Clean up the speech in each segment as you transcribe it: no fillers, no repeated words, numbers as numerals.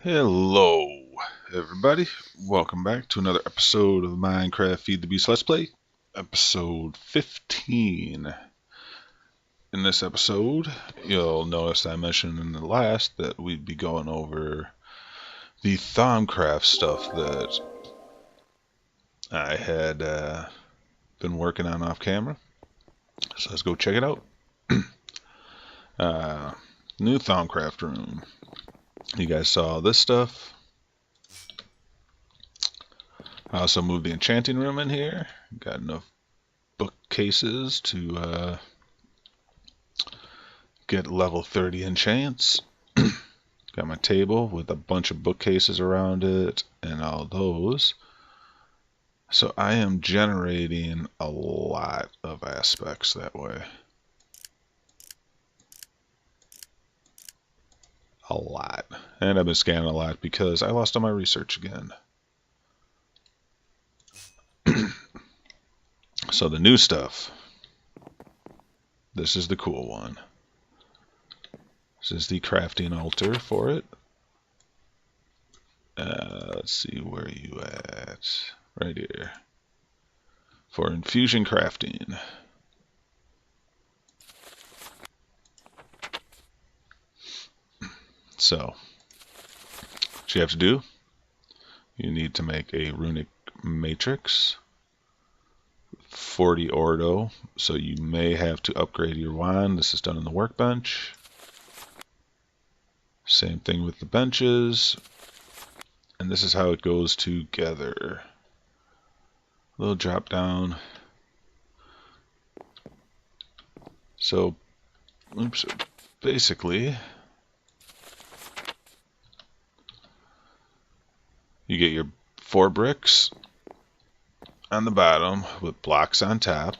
Hello, everybody. Welcome back to another episode of Minecraft Feed the Beast Let's Play, episode 15. In this episode, you'll notice I mentioned in the last that we'd be going over the Thaumcraft stuff that I had been working on off camera. So let's go check it out. New Thaumcraft room. You guys saw this stuff. I also moved the enchanting room in here. Got enough bookcases to get level 30 enchants. Got my table with a bunch of bookcases around it and all those. So I am generating a lot of aspects that way. A lot. And I've been scanning a lot because I lost all my research again. So the new stuff. This is the cool one. This is the crafting altar for it. Let's see, where are you at? Right here. For infusion crafting. So, what you have to do, you need to make a runic matrix. 40 ordo, so you may have to upgrade your wand. This is done in the workbench. Same thing with the benches. And this is how it goes together. Little drop down. So, basically, you get your 4 bricks on the bottom with blocks on top.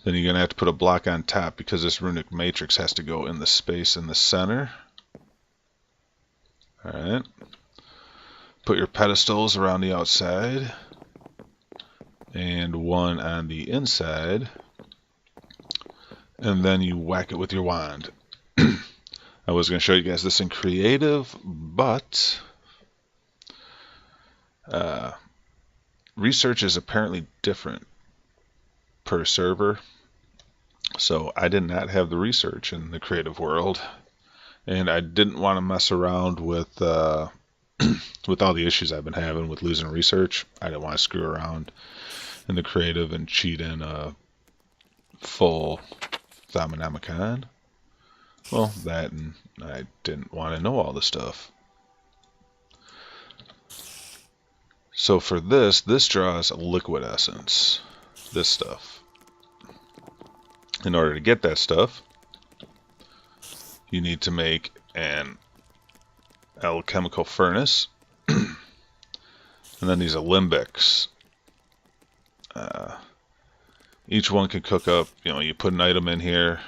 Then you're going to have to put a block on top because this runic matrix has to go in the space in the center. Alright. Put your pedestals around the outside and one on the inside. And then you whack it with your wand. I was going to show you guys this in creative, but research is apparently different per server. So I did not have the research in the creative world, and I didn't want to mess around with with all the issues I've been having with losing research. I didn't want to screw around in the creative and cheat in a full Thaumanomicon. Well, that, and I didn't want to know all the stuff. So for this draws liquid essence. This stuff. In order to get that stuff, you need to make an alchemical furnace. And then these alembics. Each one can cook up, you put an item in here,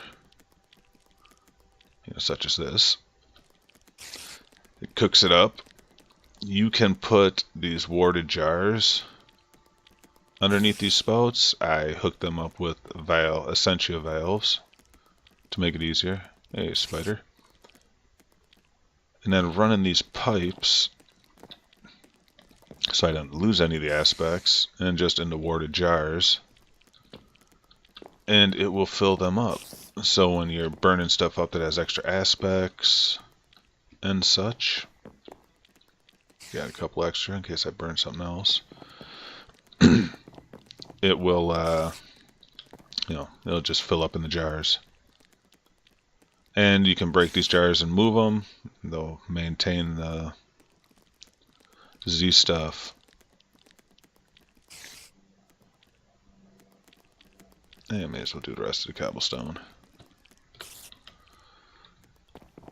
such as this. It cooks it up. You can put these warded jars underneath these spouts. I hooked them up with Essentia valves to make it easier. Hey, spider. And then running these pipes so I don't lose any of the aspects, and just into warded jars. And it will fill them up. So when you're burning stuff up that has extra aspects and such, got a couple extra in case I burn something else. It will, it'll just fill up in the jars. And you can break these jars and move them. They'll maintain the Z stuff. And I may as well do the rest of the cobblestone.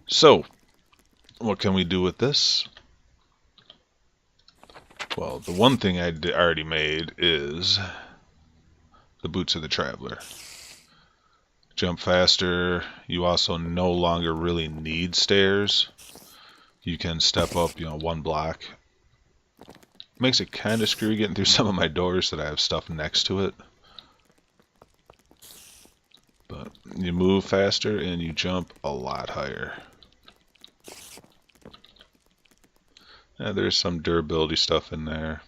So, what can we do with this? Well, the one thing I already made is the boots of the traveler. Jump faster. You also no longer really need stairs. You can step up, 1 block. Makes it kind of screwy getting through some of my doors that I have stuff next to it. But you move faster and you jump a lot higher. Yeah, there's some durability stuff in there,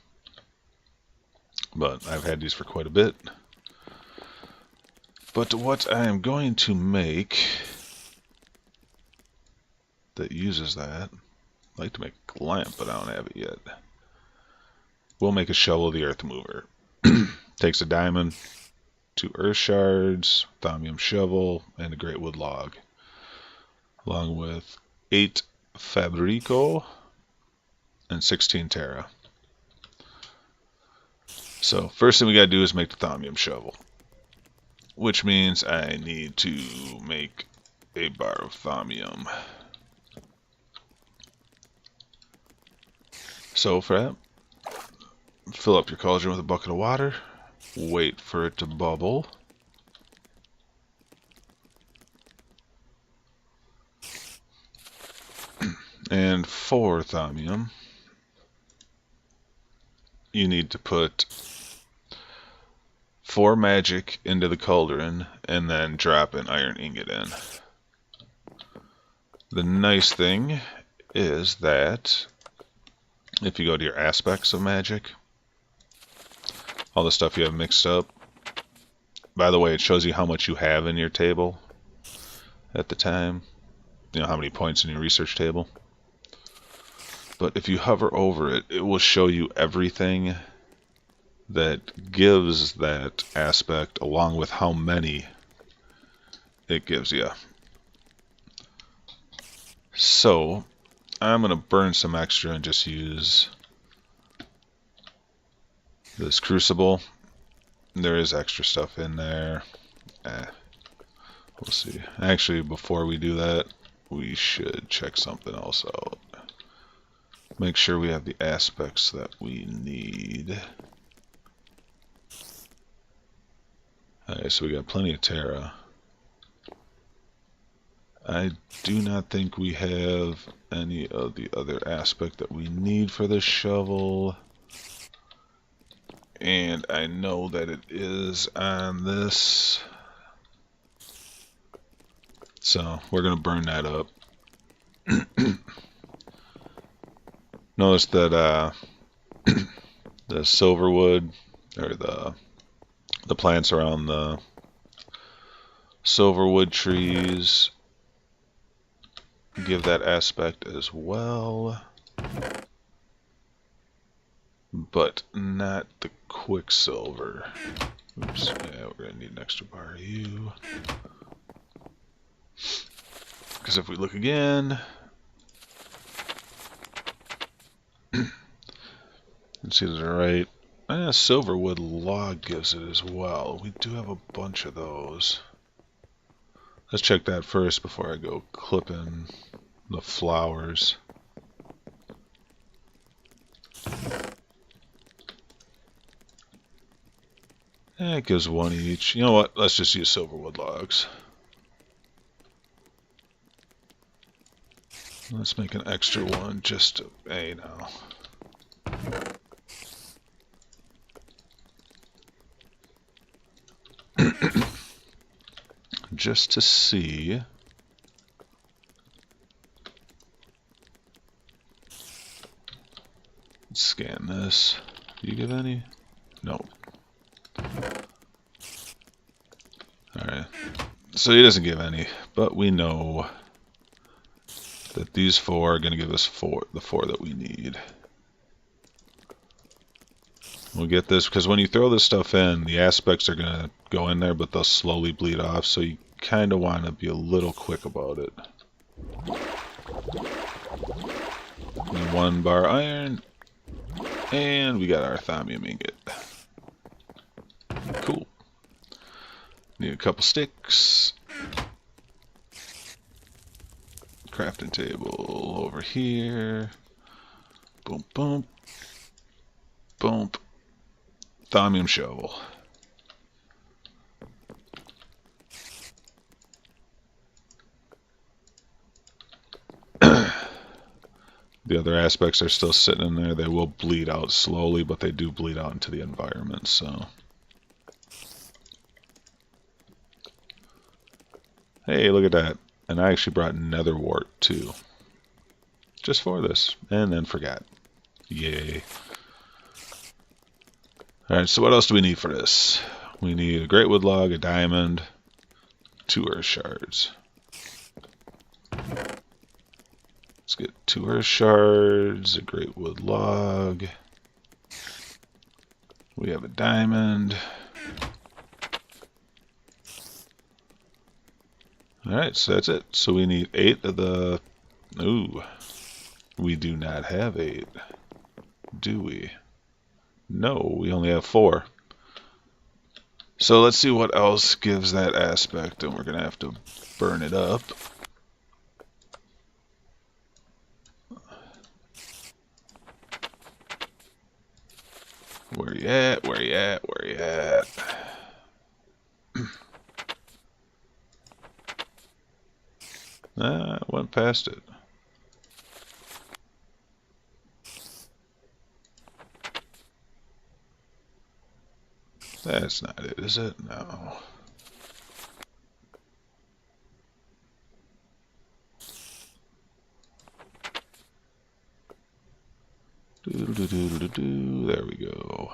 but I've had these for quite a bit. But what I am going to make that uses that, I'd like to make a lamp, but I don't have it yet. We'll make a shovel of the earth mover. Takes a diamond, 2 earth shards, thaumium shovel, and a great wood log, along with 8 fabrico and 16 terra. So first thing we gotta do is make the thaumium shovel, which means I need to make a bar of thaumium. So for that, fill up your cauldron with a bucket of water, wait for it to bubble. And for thaumium, you need to put 4 magic into the cauldron and then drop an iron ingot in. The nice thing is that if you go to your aspects of magic, all the stuff you have mixed up, by the way, it shows you how much you have in your table at the time, you know, how many points in your research table. But if you hover over it, it will show you everything that gives that aspect along with how many it gives you. So I'm going to burn some extra and just use this crucible. There is extra stuff in there. We'll see. Actually, before we do that, we should check something else out. Make sure we have the aspects that we need. Alright, so we got plenty of terra. I do not think we have any of the other aspect that we need for this shovel. And I know that it is on this. So we're going to burn that up. Notice that the silver wood, or the plants around the silver wood trees give that aspect as well, but not the quicksilver. Oops, yeah, we're gonna need an extra bar of you, because if we look again, let's see, they're right. Silverwood log gives it as well. We do have a bunch of those. Let's check that first before I go clipping the flowers. It gives 1 each. You know what? Let's just use silverwood logs. Let's make an extra one just to, hey, now. Just to see. Let's scan this. Do you give any? Nope. Alright. So he doesn't give any, but we know that these 4 are going to give us the 4 that we need. We'll get this, because when you throw this stuff in, the aspects are going to go in there, but they'll slowly bleed off, so you kind of want to be a little quick about it. And 1 bar iron, and we got our thaumium ingot. Cool. Need a couple sticks. Crafting table over here. Boom, boom. Boom. Thaumium shovel. The other aspects are still sitting in there. They will bleed out slowly, but they do bleed out into the environment, so. Hey, look at that. And I actually brought nether wart too. Just for this. And then forgot. Yay. Alright, so what else do we need for this? We need a great wood log, a diamond, 2 earth shards. Let's get 2 earth shards, a great wood log. We have a diamond. Alright, so that's it. So we need 8 of the... Ooh. We do not have 8. Do we? No, we only have 4. So let's see what else gives that aspect, and we're going to have to burn it up. Where you at? Where you at? Where you at? I went past it. That's not it, is it? No. There we go.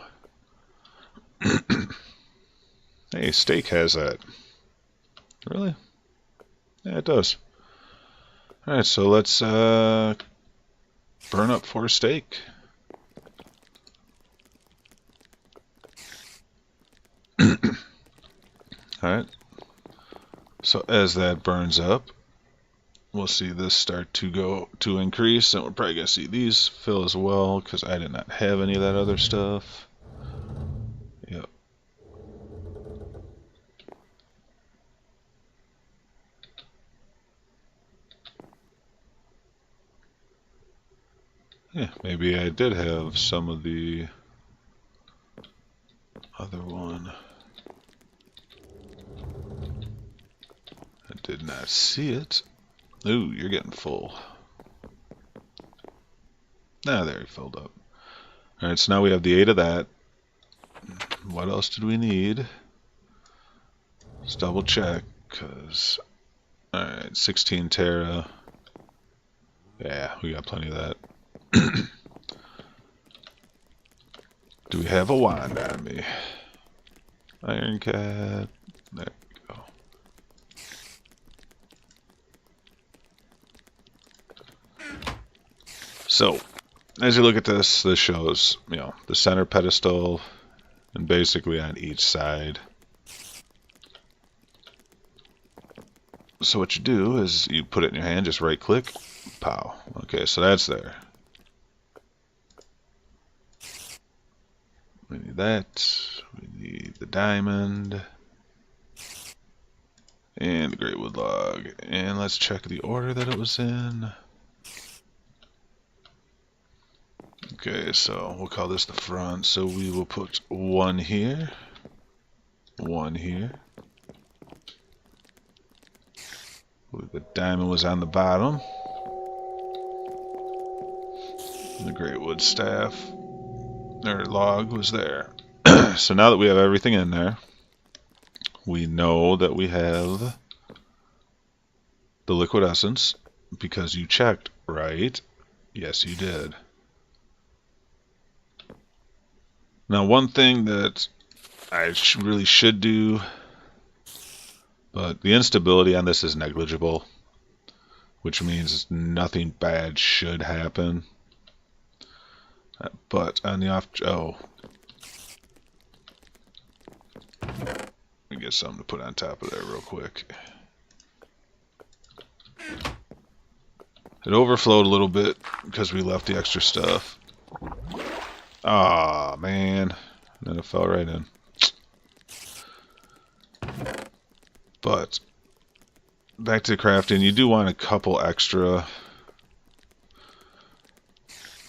Hey, steak has that. Really? Yeah, it does. Alright, so let's burn up 4 steak. Alright. So as that burns up, we'll see this start to increase, and we're probably going to see these fill as well, because I did not have any of that other stuff. Yep. Yeah, maybe I did have some of the other one. I did not see it. Ooh, you're getting full. Ah, there, he filled up. Alright, so now we have the 8 of that. What else did we need? Let's double check, because... Alright, 16 Terra. Yeah, we got plenty of that. Do we have a wand on me? Iron cat. There we go. So, as you look at this, this shows, you know, the center pedestal and basically on each side. So what you do is you put it in your hand, just right click, pow. Okay, so that's there. We need that. We need the diamond. And the great wood log. And let's check the order that it was in. Okay, so we'll call this the front. So we will put 1 here. 1 here. The diamond was on the bottom. And the great wood staff. Or log was there. So now that we have everything in there, we know that we have the liquid essence because you checked, right? Yes, you did. Now, one thing that I really should do, but the instability on this is negligible, which means nothing bad should happen. But on the off... Oh. Let me get something to put on top of there real quick. It overflowed a little bit because we left the extra stuff. Aw, man. And then it fell right in. But, back to crafting, you do want a couple extra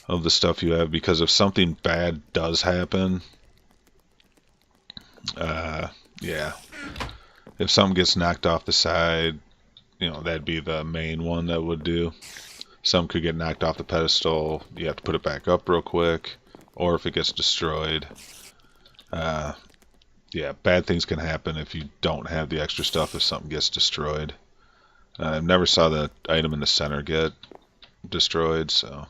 of the stuff you have, because if something bad does happen, yeah, if something gets knocked off the side, you know, that'd be the main one that would do. Some could get knocked off the pedestal, you have to put it back up real quick, or if it gets destroyed. Yeah, bad things can happen if you don't have the extra stuff if something gets destroyed. I never saw the item in the center get destroyed, so.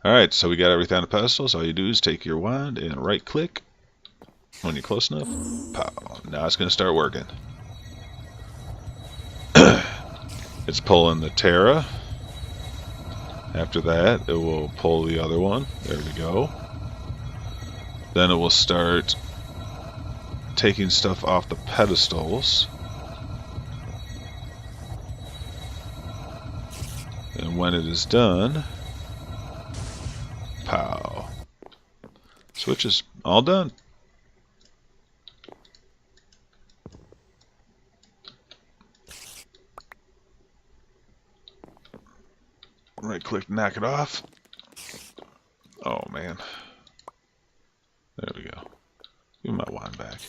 Alright, so we got everything on the pedestal, so all you do is take your wand and right click when you're close enough. Pow. Now it's going to start working. It's pulling the Terra. After that, it will pull the other one. There we go. Then it will start taking stuff off the pedestals. And when it is done, pow. Switch is all done. Right click, knock it off. Oh man. There we go. Give me my wand back.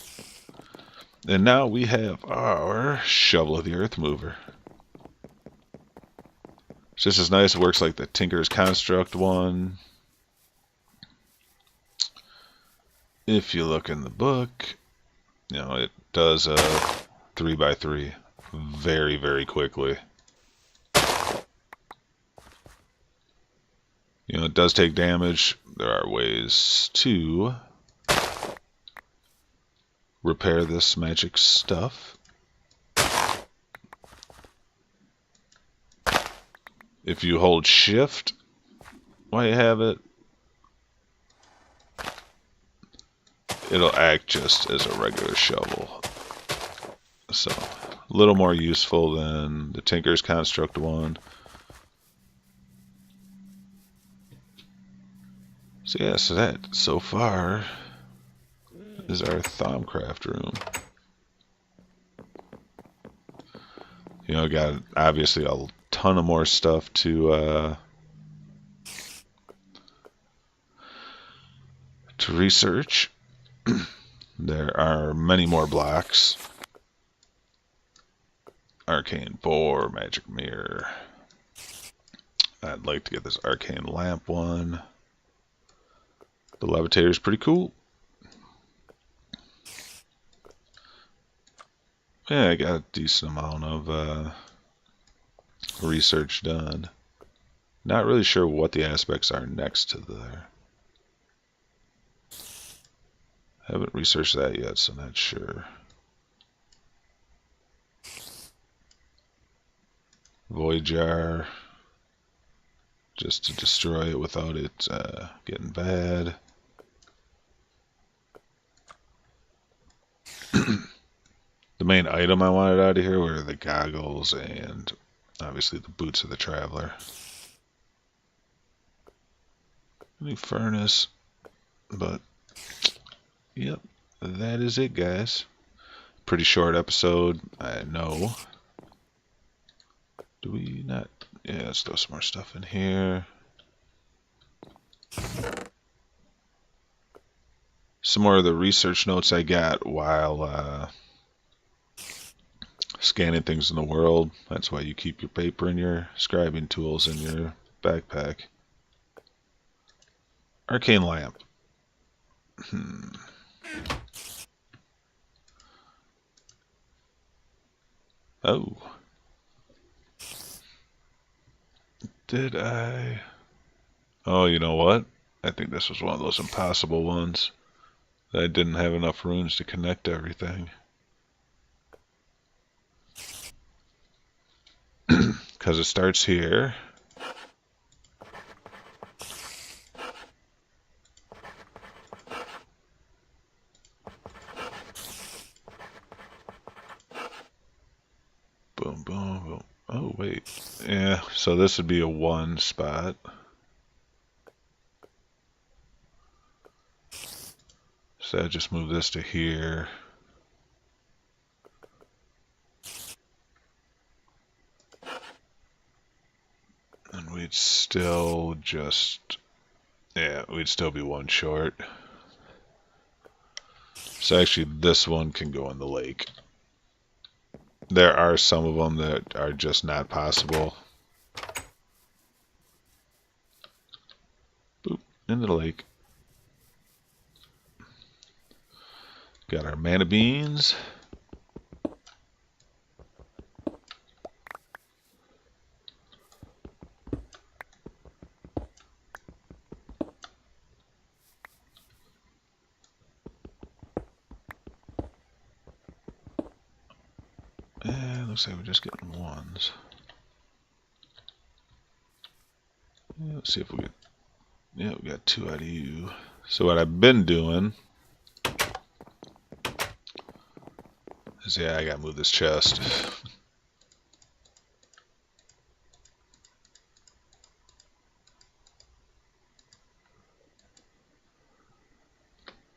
And now we have our shovel of the earth mover. It's just as nice. It works like the Tinker's Construct one. If you look in the book, you know, it does a 3x3 very, very quickly. You know, it does take damage. There are ways to repair this magic stuff. If you hold shift while you have it, it'll act just as a regular shovel. So, a little more useful than the Tinker's Construct one. So yeah, so that so far is our Thaumcraft room. You know, got obviously a ton of more stuff to research. There are many more blocks. Arcane Boar, Magic Mirror. I'd like to get this Arcane Lamp one. The Levitator is pretty cool. Yeah, I got a decent amount of research done. Not really sure what the aspects are next to there. Haven't researched that yet, so not sure. Void Jar, just to destroy it without it getting bad. The main item I wanted out of here were the goggles and obviously the boots of the traveler. New furnace, but yep, that is it, guys. Pretty short episode, I know. Do we not? Yeah, let's throw some more stuff in here. Some more of the research notes I got while scanning things in the world. That's why you keep your paper and your scribing tools in your backpack. Arcane Lamp. Oh. Did I? Oh, you know what? I think this was one of those impossible ones. I didn't have enough runes to connect everything. Because it starts here. Boom, boom, boom. Oh, wait. Yeah, so this would be a one spot. So I just move this to here. And we'd still just, yeah, we'd still be one short. So actually this one can go in the lake. There are some of them that are just not possible. Boop, into the lake. Got our mana beans. looks like we're just getting ones. Yeah, let's see if we get... Yeah, we got 2 out of you. So what I've been doing is, yeah, I gotta move this chest.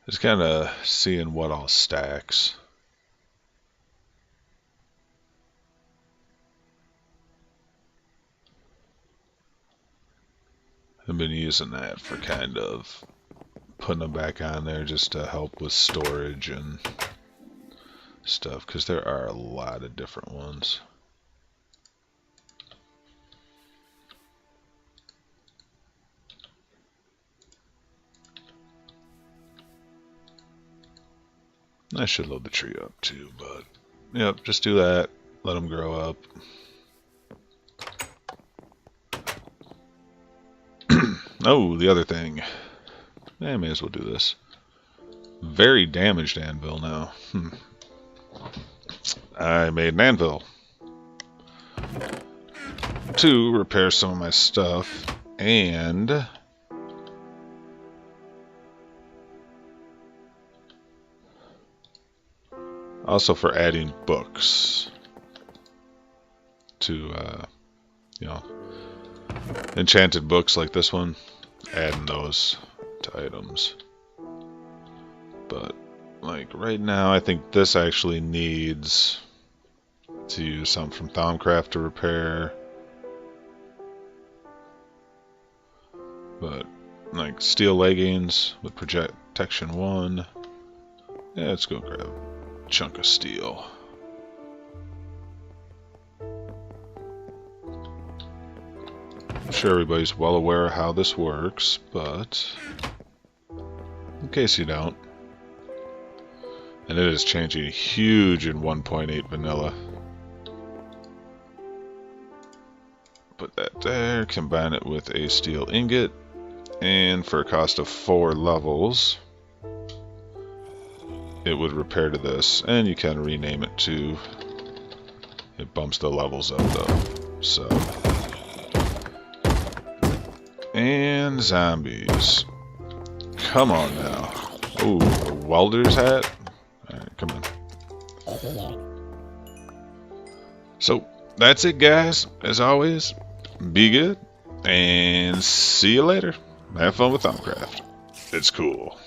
Just kind of seeing what all stacks. I've been using that for kind of putting them back on there just to help with storage and stuff, because there are a lot of different ones. I should load the tree up too, but yep, just do that. Let them grow up. Oh, the other thing. I may as well do this. Very damaged anvil now. I made an anvil to repair some of my stuff, and also for adding books to, you know, enchanted books like this one, adding those to items. But like right now, I think this actually needs to use something from Thaumcraft to repair. But like steel leggings with protection 1. Yeah, let's go grab a chunk of steel. I'm sure everybody's well aware of how this works, but in case you don't, and it is changing huge in 1.8 vanilla. Put that there, combine it with a steel ingot, and for a cost of 4 levels, it would repair to this, and you can rename it too. It bumps the levels up though, so. And zombies. Come on now. Ooh, a welder's hat? Alright, come on. So, that's it guys. As always, be good, and see you later. Have fun with Thaumcraft. It's cool.